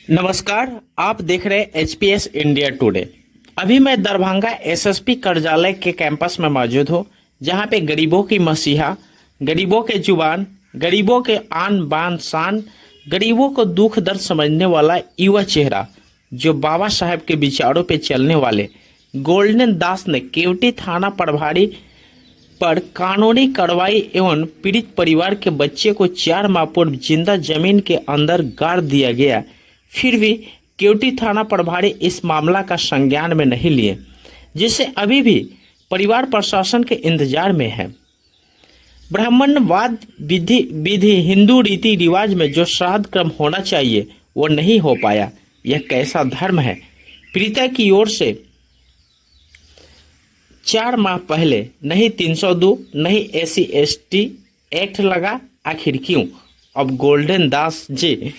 नमस्कार, आप देख रहे हैं एचपीएस इंडिया टुडे। अभी मैं दरभंगा एसएसपी कार्यालय के कैंपस में मौजूद हूँ, जहाँ पे गरीबों की मसीहा, गरीबों के जुबान, गरीबों के आन बान शान, गरीबों को दुख दर्द समझने वाला युवा चेहरा, जो बाबा साहेब के विचारों पे चलने वाले गोल्डन दास ने केवटी थाना प्रभारी पर कानूनी कार्रवाई एवं पीड़ित परिवार के बच्चे को 4 माह पूर्व जिंदा जमीन के अंदर गाड़ दिया गया। फिर भी केवटी थाना प्रभारी इस मामला का संज्ञान में नहीं लिए, जिससे अभी भी परिवार प्रशासन के इंतजार में है। ब्राह्मणवाद विधि हिंदू रीति रिवाज में जो श्राद्ध क्रम होना चाहिए वो नहीं हो पाया। यह कैसा धर्म है? पीड़िता की ओर से 4 माह पहले नहीं 302 नहीं SC/ST एक्ट लगा, आखिर क्यों? अब गोल्डन दास जी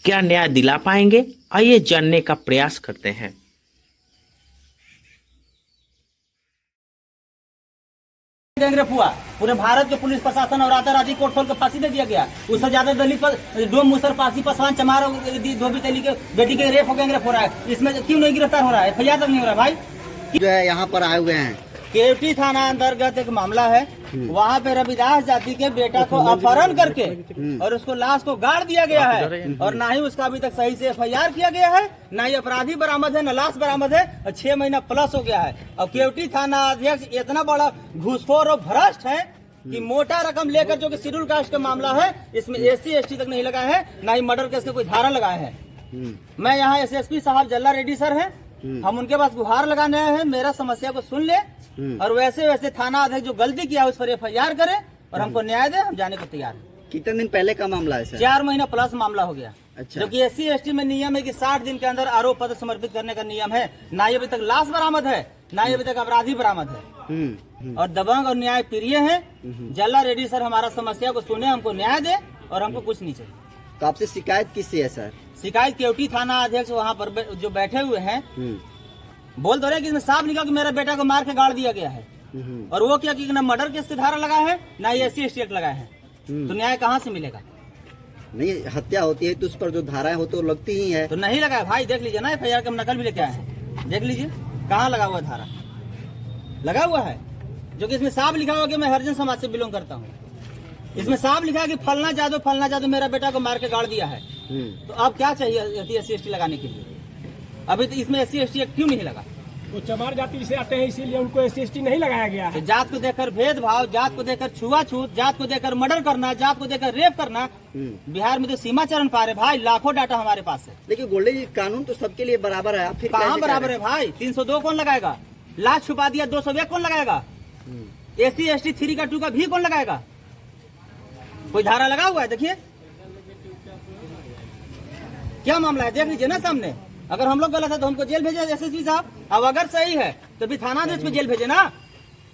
क्या न्याय दिला पाएंगे? आइए जानने का प्रयास करते हैं। गैंगरेप हुआ, पूरे भारत के पुलिस प्रशासन और राताराती कोर्ट खोल के फांसी दे दिया गया। उससे ज्यादा दलित पर डोम मुसर पासी पासवान चमार धोबी तेली के बेटी के रेप हो गैंगरेप हो रहा है। इसमें क्यों नहीं गिरफ्तार हो रहा है? FIR तक नहीं हो रहा भाई। जो है यहाँ पर आए हुए हैं, केवटी थाना अंतर्गत एक मामला है। वहाँ पे रविदास जाति के बेटा को अपहरण करके और उसको लाश को गाड़ दिया गया है, और ना ही उसका अभी तक सही से FIR किया गया है, ना ही अपराधी बरामद है, न लाश बरामद है, और 6 महीना प्लस हो गया है। और केवटी थाना अध्यक्ष इतना बड़ा घूसखोर और भ्रष्ट है कि मोटा रकम लेकर, जो कि शेड्यूल कास्ट का मामला है, इसमें SC/ST तक नहीं लगाया है, ना ही मर्डर केस का कोई धारा लगाया है। मैं यहाँ SSP साहब जल्ला रेड्डी सर है, हम उनके पास गुहार लगाने आए हैं, मेरा समस्या को सुन ले और वैसे वैसे थाना अध्यक्ष जो गलती किया उस पर FIR करे और हमको न्याय दे। हम जाने को तैयार हैं। कितने दिन पहले का मामला है सर? 4 महीना प्लस मामला हो गया। अच्छा। जो कि SC/ST में नियम है कि 60 दिन के अंदर आरोप पत्र समर्पित करने का नियम है। ना ही अभी तक लाश बरामद है, ना ही अभी तक अपराधी बरामद है। और दबंग और न्याय प्रिय है। जल्ला रेड्डी सर हमारा समस्या को सुने, हमको न्याय दे और हमको कुछ नहीं चाहिए। तो आपसे शिकायत किससे है सर? शिकायत केवटी थाना अध्यक्ष वहाँ पर जो बैठे हुए हैं बोल तो रहे कि इसमें साफ लिखा कि मेरा बेटा को मार के गाड़ दिया गया है, और वो क्या कि ना मर्डर केस की धारा लगा है, ना ही SC/ST एक्ट लगाया है। तो न्याय कहाँ से मिलेगा? नहीं, हत्या होती है तो उस पर जो धाराएं होती है वो लगती ही है। तो नहीं लगा है भाई, देख लीजिए ना, FIR का हम नकल भी लेके आए हैं, देख लीजिए कहाँ लगा हुआ धारा लगा हुआ है, जो कि इसमें साफ लिखा हुआ कि मैं हरिजन समाज से बिलोंग करता हूँ। इसमें साफ लिखा है कि फलना जादू मेरा बेटा को मार के गाड़ दिया है। तो अब क्या चाहिए SC/ST लगाने के लिए? अभी तो इसमें SC/ST एक्ट क्यों नहीं लगा? वो चमार जाति से आते हैं, इसीलिए उनको SC/ST नहीं लगाया गया है। तो जात को देखकर भेदभाव, जात को देखकर छुआछूत, जात को देखकर मर्डर करना, जात को देखकर रेप करना, बिहार में तो सीमा चरण पार है भाई। लाखों डाटा हमारे पास है। लेकिन गोल्डन जी, कानून तो सबके लिए बराबर है। फिर कहाँ बराबर है भाई? 302 कौन लगाएगा? लाश छुपा दिया 201 कौन लगाएगा? SC/ST 3 का 2 का भी कौन लगाएगा? कोई धारा लगा हुआ है? देखिए क्या मामला है, देख लीजिए ना सामने। अगर हम लोग गलत है तो हमको जेल भेजे SSP साहब, अब अगर सही है तो भी थाना अध्यक्ष को जेल भेजे ना।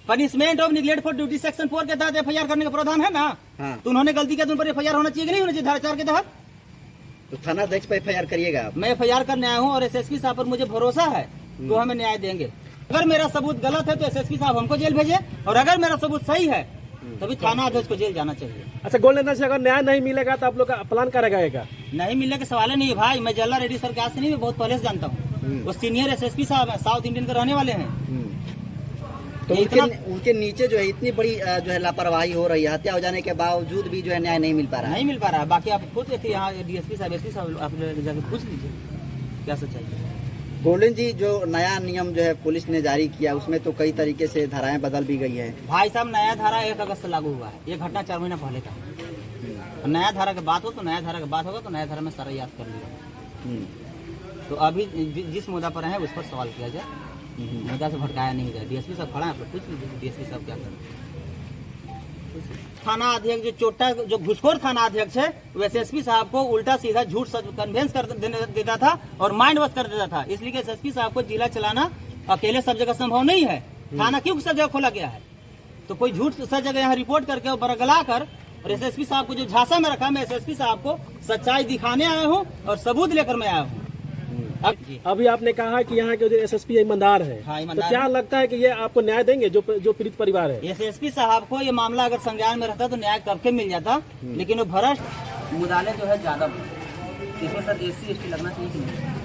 Punishment of neglect for duty section 4 के तहत FIR करने का प्रावधान है ना। हाँ। तो उन्होंने गलती किया तो उन पर FIR होना चाहिए कि नहीं होना चाहिए धारा 4 के तहत? तो थाना अध्यक्ष पर FIR करिएगा आप? मैं FIR करने आया हूँ और SSP साहब पर मुझे भरोसा है तो हमें न्याय देंगे। अगर मेरा सबूत गलत है तो SSP साहब हमको जेल भेजे, और अगर मेरा सबूत सही है तभी थाना अध्यक्ष को जेल जाना चाहिए। अच्छा, गोल्डन दास से अगर न्याय नहीं मिलेगा तो आप लोग का प्लान क्या रहेगा? नहीं मिलने के सवाल नहीं है भाई। मैं जल्ला रेड्डी सर के आज से नहीं, मैं बहुत पहले से जानता हूँ। वो सीनियर SSP साहब है, साउथ इंडियन के रहने वाले हैं। तो उनके नीचे जो है इतनी बड़ी जो है लापरवाही हो रही है, हत्या हो जाने के बावजूद भी जो है न्याय नहीं मिल पा रहा है। नहीं मिल पा रहा है। बाकी आप खुद देखिए, यहाँ DSP साहब SP साहब आप जाके पूछ लीजिए क्या सच्चाई है। गोल्डन जी, जो नया नियम जो है पुलिस ने जारी किया उसमें तो कई तरीके से धाराएं बदल भी गई है भाई साहब। नया धारा 1 अगस्त से लागू हुआ है। ये घटना 4 महीना पहले का है। नया धारा की बात हो तो नया धारा की बात होगा, तो नया धारा में सारा याद कर लिया। तो अभी जिस मुद्दा पर है उस पर सवाल किया जाए, मुद्दा से भटकाया नहीं जाए। DSP साहब खड़ा है, पूछ लीजिए DSP साहब क्या करें। थाना अध्यक्ष जो चोटा, जो घुसखोर थाना अध्यक्ष है, वैसे SSP साहब को उल्टा सीधा झूठ कन्वेंस कर देता था और माइंड वॉश कर देता था। इसलिए SSP साहब को जिला चलाना अकेले सब जगह संभव नहीं है। थाना क्यों सब जगह खोला गया है? तो कोई झूठ सब जगह यहाँ रिपोर्ट करके और बरगला कर और SSP साहब को जो झांसा में रखा, मैं SSP साहब को सच्चाई दिखाने आया हूँ और सबूत लेकर मैं आया हूँ। अभी आपने कहा कि यहाँ के जो SSP ईमानदार है, हाँ, ईमानदार तो क्या लगता है कि ये आपको न्याय देंगे जो पीड़ित परिवार है? SSP साहब को ये मामला अगर संज्ञान में रहता तो न्याय कब के मिल जाता, लेकिन वो भ्रष्ट मुदाले जो है ज्यादा इसमें सर SC ST लगना चाहिए कि नहीं?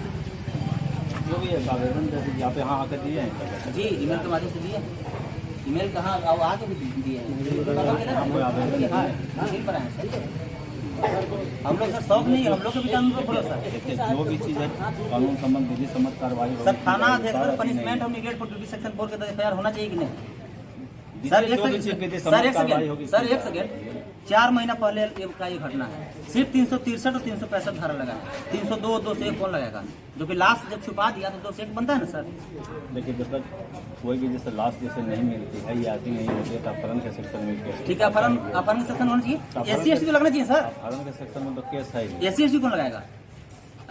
जो भी है आवेदन दे दीजिए, आप यहाँ आकर दिए हैं। जी ईमेल के माध्यम से दिए। ईमेल कहाँ अब आके भी दिए हैं। पर आए सर हम लोग सर शौक नहीं है, हम लोग के भी कानून पर भरोसा है। देखिए जो भी चीज़ है कानून सम्मत विधि सम्मत कार्रवाई सर थाना अध्यक्ष पर पनिशमेंट और निगलेक्ट फॉर ड्यूटी सेक्शन 4 के तहत FIR होना चाहिए कि नहीं? सर एक सेकंड सर एक सेकंड 4 महीना पहले ये का ये घटना है, सिर्फ 363 और 365 धारा लगा है। 302 201 कौन लगाएगा? जो कि लास्ट जब छुपा दिया तो 201 बनता है ना सर। देखिए जब तक कोई भी जैसे लाश जैसे नहीं मिलती है या आती नहीं होती है तो अपहरण के सेक्शन में केस, ठीक है अपहरण के सेक्शन होना चाहिए। SC ST तो लगना चाहिए सर। अपहरण के सेक्शन में तो केस है ही। SC ST कौन लगाएगा?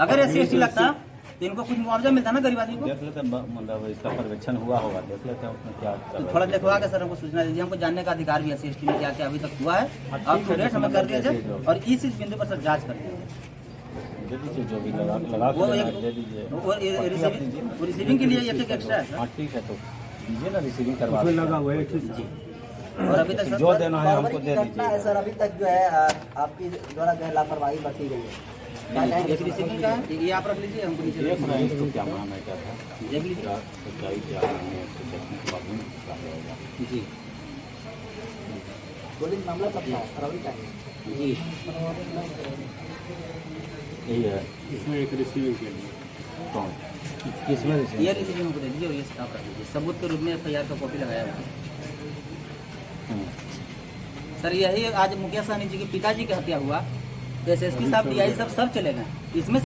अगर SC ST लगता तो इनको कुछ मुआवजा मिलता ना गरीब आदमी को। देख लेते हैं, मतलब इसका पर्यवेक्षण हुआ होगा, देख लेते हैं उसमें क्या तो थोड़ा देखवा के सर हमको सूचना दीजिए, हमको जानने का अधिकार भी है SC ST में क्या क्या अभी तक हुआ है। अब टू डेट हमें कर दिया जाए और इस बिंदु पर सर जांच कर दीजिए। दे दीजिए जो भी लगा वो के एक- दे दीजिए। वो रिसीविंग के लिए एक एक्स्ट्रा है हाँ सर। ठीक है तो दीजिए ना, रिसीविंग करवा लगा हुआ है जी और अभी तक सर जो देना है हमको फरवरी दे की घटना है दीजिए। सर, अभी तक जो है आपकी द्वारा जो है लापरवाही बरती गई है। क्या कहेंगे? एक रिसीविंग का है, ये आप रख लीजिए, हमको नीचे देख रख रहे हैं इसको क्या माना क्या था, देख लीजिए। क्या सच्चाई क्या नहीं है, इसको देखने के बाद में क्या रहेगा। जी बोलिए मामला कब था? फरवरी का है। जी यही है इसमें एक रिसीविंग के लिए कौन किसमें ये रिसीविंग हमको दे दीजिए और ये आप रख लीजिए, सबूत के रूप में FIR का कॉपी लगाया हुआ है। सर यही आज मुकेश सहनी जी के पिताजी की हत्या हुआ, SSP साहब DI सब चले गए इसमें।